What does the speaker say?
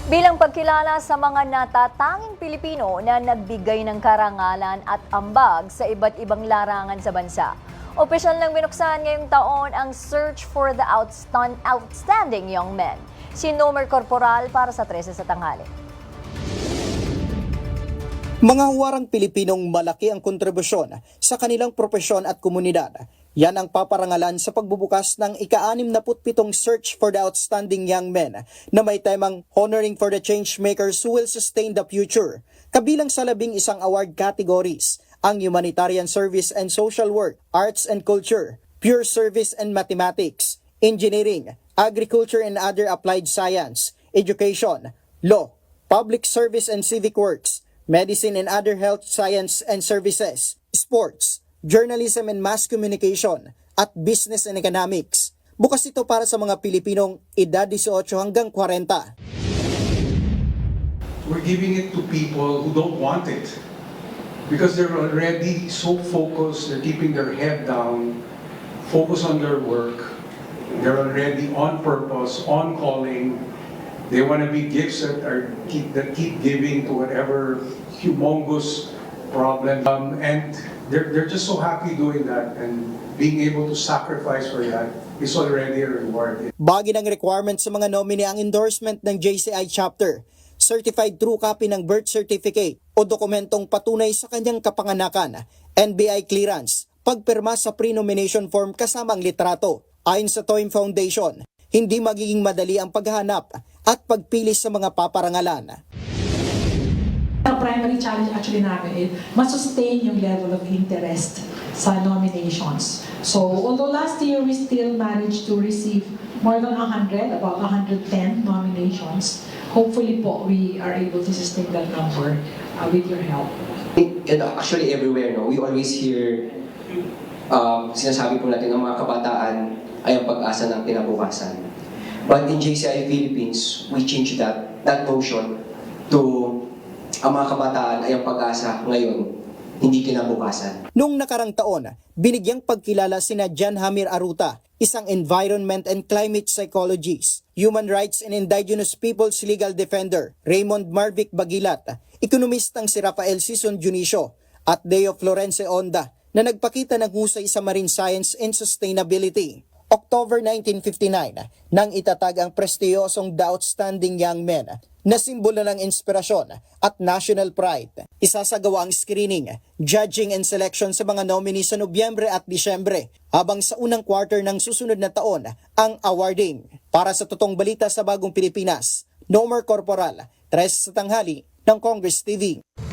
Bilang pagkilala sa mga natatanging Pilipino na nagbigay ng karangalan at ambag sa iba't ibang larangan sa bansa. Opisyal nang binuksan ngayong taon ang Search for the Outstanding Young Men. Si Nomer Corporal para sa 13 sa tanghali. Mga huwarang Pilipinong malaki ang kontribusyon sa kanilang propesyon at komunidad. Yan ang paparangalan sa pagbubukas ng ika-67 Search for the Outstanding Young Men na may temang Honoring for the Changemakers Who Will Sustain the Future. Kabilang sa 11 award categories, ang Humanitarian Service and Social Work, Arts and Culture, Pure Service and Mathematics, Engineering, Agriculture and Other Applied Science, Education, Law, Public Service and Civic Works, Medicine and Other Health Science and Services, Sports, Journalism and Mass Communication, at Business and Economics. Bukas ito para sa mga Pilipinong edad 18 hanggang 40. We're giving it to people who don't want it because they're already so focused, they're keeping their head down, focus on their work, they're already on purpose, on calling. They want to be gifts that keep giving to whatever humongous problem, and they're just so happy doing that, and being able to sacrifice for that is already a reward. Bagay ng requirement sa mga nominee ang endorsement ng JCI chapter, certified true copy ng birth certificate o dokumentong patunay sa kanyang kapanganakan, NBI clearance, pagpirma sa pre-nomination form kasama ang litrato. Ayon sa TOIM Foundation, hindi magiging madali ang paghahanap at pagpili sa mga paparangalan. Ang primary challenge actually namin is masustain yung level of interest sa nominations. So, although last year we still managed to receive more than 100, about 110 nominations, hopefully po we are able to sustain that number with your help. And actually everywhere, no, we always hear sinasabi po natin ang mga kabataan ay ang pag-asa ng kinabukasan. But in JCI Philippines, we changed that notion to ang mga kabataan ay ang pag-asa ngayon, hindi kinabukasan. Noong nakarang taon, binigyang pagkilala sina Jan Hamir Aruta, isang environment and climate psychologist, human rights and indigenous peoples legal defender, Raymond Marvic Bagilat, ekonomistang si Rafael Sison Junicio, at Deo Florence Onda na nagpakita ng husay sa marine science and sustainability. October 1959, nang itatag ang prestiyosong The Outstanding Young Men na simbolo ng inspirasyon at national pride. Isasagawa ang screening, judging and selection sa mga nominee sa Nobyembre at Disyembre, habang sa unang quarter ng susunod na taon ang awarding. Para sa totoong balita sa Bagong Pilipinas, Nomer Corporal, 3 sa tanghali ng Congress TV.